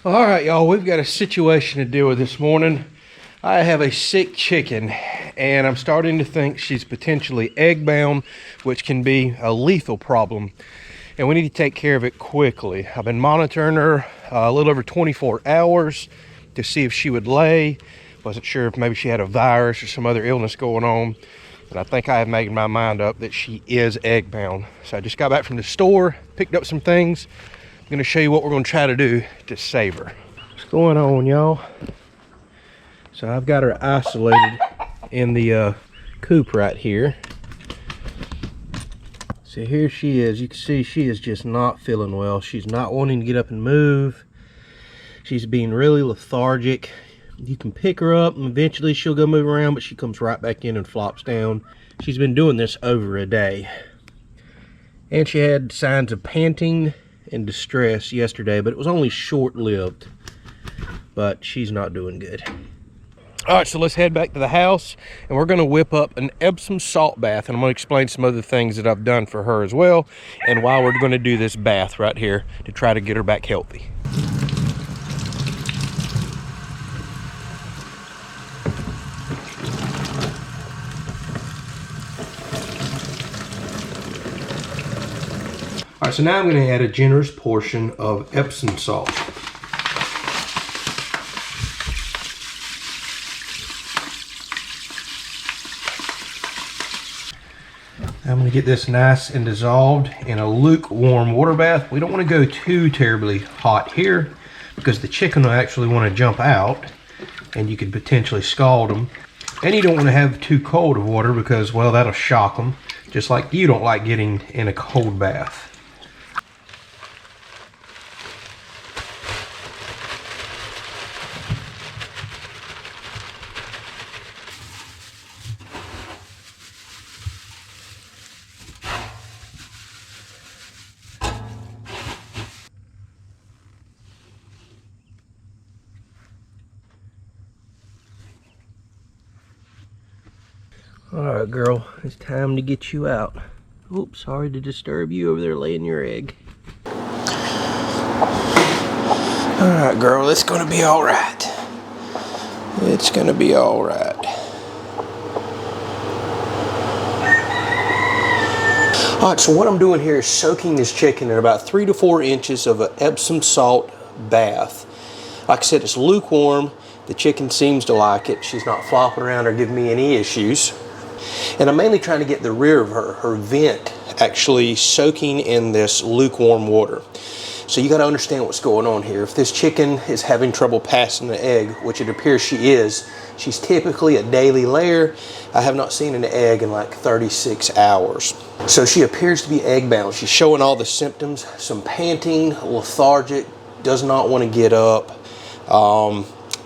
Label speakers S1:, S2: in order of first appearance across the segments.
S1: All right, y'all, we've got a situation to deal with this morning. I have a sick chicken, and I'm starting to think she's potentially egg-bound, which can be a lethal problem, and we need to take care of it quickly. I've been monitoring her a little over 24 hours to see if she would lay. Wasn't sure if maybe she had a virus or some other illness going on, and I think I have made my mind up that she is egg-bound. So I just got back from the store, picked up some things. I'm going to show you what we're going to try to do to save her. What's going on, y'all? So I've got her isolated in the coop right here. So here she is. You can see she is just not feeling well. She's not wanting to get up and move. She's being really lethargic. You can pick her up and eventually she'll go move around, but she comes right back in and flops down. She's been doing this over a day. And she had signs of panting and distress yesterday, but it was only short-lived. But she's not doing good. All right, so let's head back to the house, and we're gonna whip up an Epsom salt bath, and I'm gonna explain some other things that I've done for her as well, and why we're gonna do this bath right here to try to get her back healthy. All right, so now I'm going to add a generous portion of Epsom salt. I'm going to get this nice and dissolved in a lukewarm water bath. We don't want to go too terribly hot here because the chicken will actually want to jump out and you could potentially scald them. And you don't want to have too cold of water because, well, that'll shock them, just like you don't like getting in a cold bath. Alright, girl, it's time to get you out. Oops, sorry to disturb you over there laying your egg. Alright, girl, it's gonna be alright. It's gonna be alright. Alright, so what I'm doing here is soaking this chicken in about 3 to 4 inches of an Epsom salt bath. Like I said, it's lukewarm. The chicken seems to like it. She's not flopping around or giving me any issues. And I'm mainly trying to get the rear of her vent, actually soaking in this lukewarm water. So you got to understand what's going on here. If this chicken is having trouble passing the egg, which it appears she is, she's typically a daily layer. I have not seen an egg in like 36 hours. So she appears to be egg bound. She's showing all the symptoms, some panting, lethargic, does not want to get up.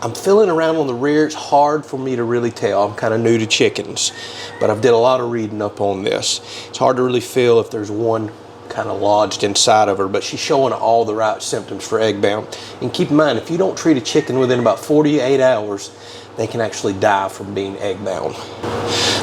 S1: I'm feeling around on the rear. It's hard for me to really tell. I'm kind of new to chickens, but I've did a lot of reading up on this. It's hard to really feel if there's one kind of lodged inside of her, but she's showing all the right symptoms for egg bound. And keep in mind, if you don't treat a chicken within about 48 hours, they can actually die from being egg bound.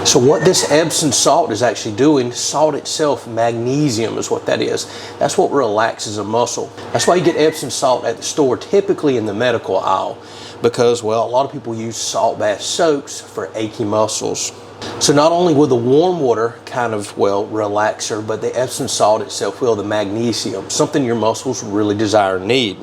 S1: So what this Epsom salt is actually doing, salt itself, magnesium is what that is. That's what relaxes a muscle. That's why you get Epsom salt at the store, typically in the medical aisle, because, well, a lot of people use salt bath soaks for achy muscles. So not only will the warm water kind of, well, relax her, but the Epsom salt itself will, the magnesium, something your muscles really desire and need.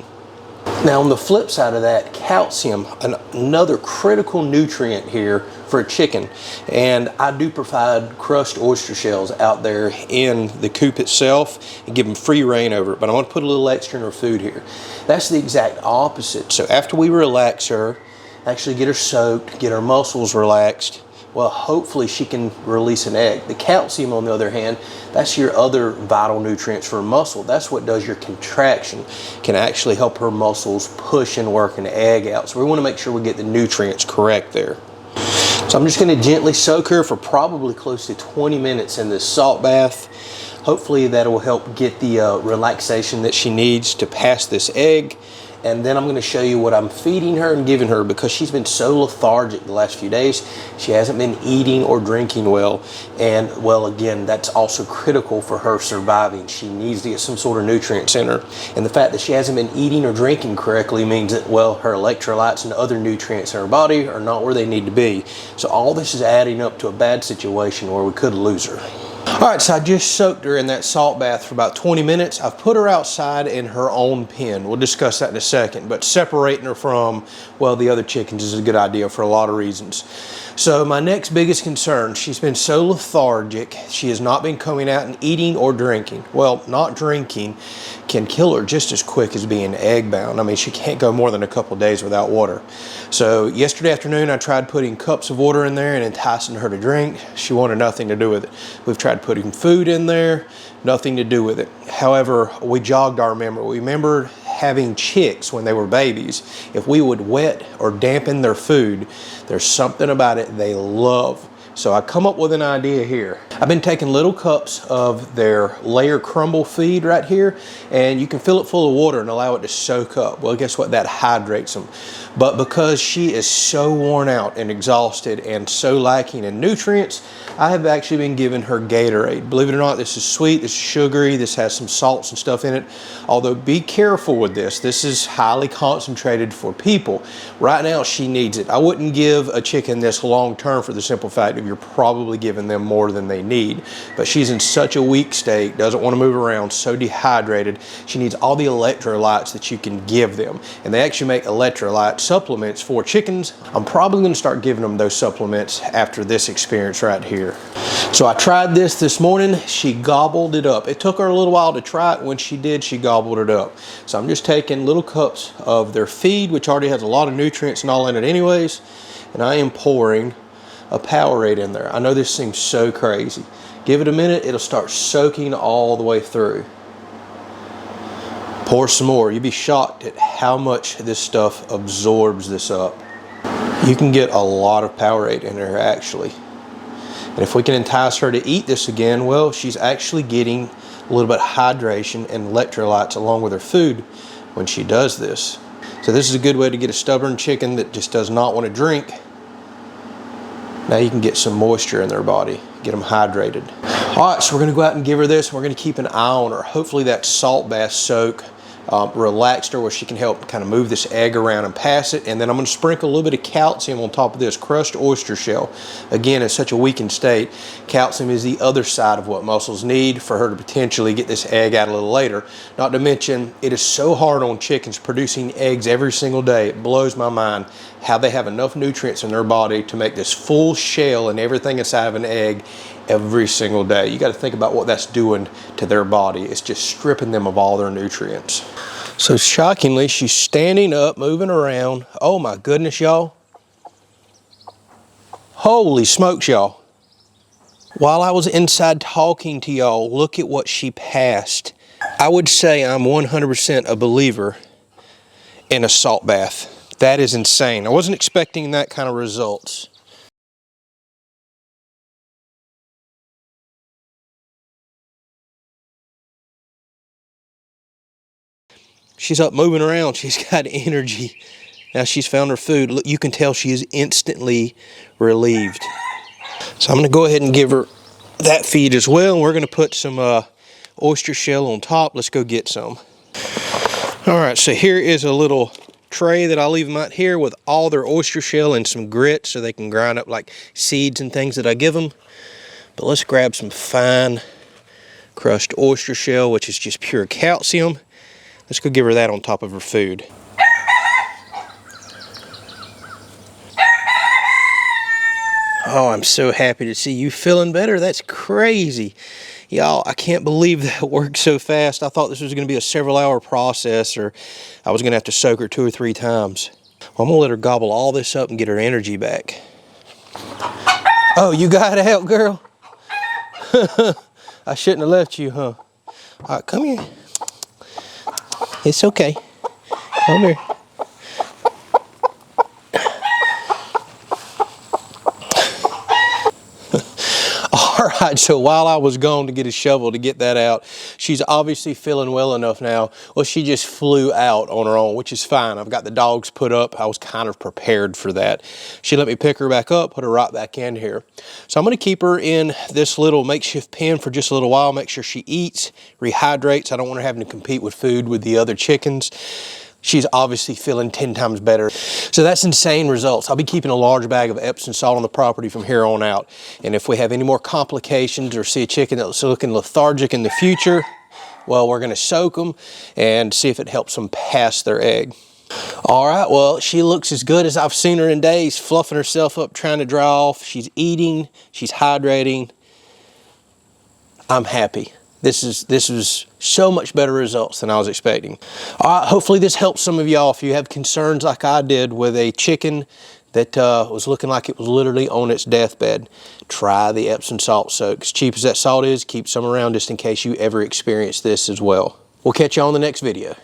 S1: Now on the flip side of that, calcium, another critical nutrient here for a chicken. And I do provide crushed oyster shells out there in the coop itself and give them free reign over it. But I want to put a little extra in her food here. That's the exact opposite. So after we relax her, actually get her soaked, get her muscles relaxed, well, hopefully she can release an egg. The calcium, on the other hand, that's your other vital nutrients for a muscle. That's what does your contraction, can actually help her muscles push and work an egg out. So we want to make sure we get the nutrients correct there. So I'm just going to gently soak her for probably close to 20 minutes in this salt bath. Hopefully that will help get the relaxation that she needs to pass this egg. and then I'm going to show you what I'm feeding her and giving her, because she's been so lethargic the last few days. She hasn't been eating or drinking well, and well, again, that's also critical for her surviving. She needs to get some sort of nutrients in her, and the fact that she hasn't been eating or drinking correctly means that, well, her electrolytes and other nutrients in her body are not where they need to be. So all this is adding up to a bad situation where we could lose her. All right, so I just soaked her in that salt bath for about 20 minutes. I've put her outside in her own pen. We'll discuss that in a second, but separating her from, well, the other chickens is a good idea for a lot of reasons. So my next biggest concern, she's been so lethargic. She has not been coming out and eating or drinking. Well, not drinking can kill her just as quick as being egg bound. I mean, she can't go more than a couple of days without water. So yesterday afternoon, I tried putting cups of water in there and enticing her to drink. She wanted nothing to do with it. We've tried putting food in there, nothing to do with it. However, we jogged our memory. We remembered having chicks when they were babies. If we would wet or dampen their food, there's something about it they love. So I come up with an idea here. I've been taking little cups of their layer crumble feed right here, and you can fill it full of water and allow it to soak up. Well, guess what? That hydrates them. But because she is so worn out and exhausted and so lacking in nutrients, I have actually been giving her Gatorade. Believe it or not, this is sweet, this is sugary, this has some salts and stuff in it. Although be careful with this. This is highly concentrated for people. Right now, she needs it. I wouldn't give a chicken this long term for the simple fact that you're probably giving them more than they need. But she's in such a weak state, doesn't want to move around, so dehydrated. She needs all the electrolytes that you can give them. And they actually make electrolyte supplements for chickens. I'm probably going to start giving them those supplements after this experience right here. So I tried this morning. She gobbled it up. It took her a little while to try it. When she did, she gobbled it up. So I'm just taking little cups of their feed, which already has a lot of nutrients and all in it anyways, and I am pouring a Powerade in there. I know this seems so crazy. Give it a minute, it'll start soaking all the way through. Pour some more. You'd be shocked at how much this stuff absorbs this up. You can get a lot of Powerade in there actually. And if we can entice her to eat this again, well, she's actually getting a little bit of hydration and electrolytes along with her food when she does this. So this is a good way to get a stubborn chicken that just does not want to drink. Now you can get some moisture in their body, get them hydrated. All right, so we're gonna go out and give her this. We're gonna keep an eye on her. Hopefully that salt bath soak relaxed her where she can help kind of move this egg around and pass it. And then I'm going to sprinkle a little bit of calcium on top of this crushed oyster shell. Again, in such a weakened state, calcium is the other side of what mussels need for her to potentially get this egg out a little later. Not to mention, it is so hard on chickens producing eggs every single day. It blows my mind how they have enough nutrients in their body to make this full shell and everything inside of an egg every single day. You got to think about what that's doing to their body. It's just stripping them of all their nutrients. So shockingly, she's standing up, moving around. Oh my goodness, y'all. Holy smokes, y'all. While I was inside talking to y'all, look at what she passed. I would say I'm 100% a believer in a salt bath. That is insane. I wasn't expecting that kind of results. She's up moving around. She's got energy. Now she's found her food. Look, you can tell she is instantly relieved. So I'm going to go ahead and give her that feed as well. We're going to put some oyster shell on top. Let's go get some. All right, so here is a little tray that I'll leave them out here with all their oyster shell and some grit so they can grind up like seeds and things that I give them. But let's grab some fine crushed oyster shell, which is just pure calcium. Let's go give her that on top of her food. Oh, I'm so happy to see you feeling better. That's crazy. Y'all, I can't believe that worked so fast. I thought this was going to be a several-hour process, or I was going to have to soak her 2 or 3 times. Well, I'm going to let her gobble all this up and get her energy back. Oh, you got out, girl? I shouldn't have left you, huh? All right, come here. It's okay. Come here. All right, so while I was gone to get a shovel to get that out, she's obviously feeling well enough now. Well, she just flew out on her own, which is fine. I've got the dogs put up. I was kind of prepared for that. She let me pick her back up, put her right back in here. So I'm gonna keep her in this little makeshift pen for just a little while, make sure she eats, rehydrates. I don't want her having to compete with food with the other chickens. She's obviously feeling 10 times better. So that's insane results. I'll be keeping a large bag of Epsom salt on the property from here on out. And if we have any more complications or see a chicken that's looking lethargic in the future, well, we're gonna soak them and see if it helps them pass their egg. All right, well, she looks as good as I've seen her in days, fluffing herself up, trying to dry off. She's eating, she's hydrating. I'm happy. This is so much better results than I was expecting. All right, hopefully this helps some of y'all. If you have concerns like I did with a chicken that was looking like it was literally on its deathbed, try the Epsom salt soak. As cheap as that salt is, keep some around just in case you ever experience this as well. We'll catch you on the next video.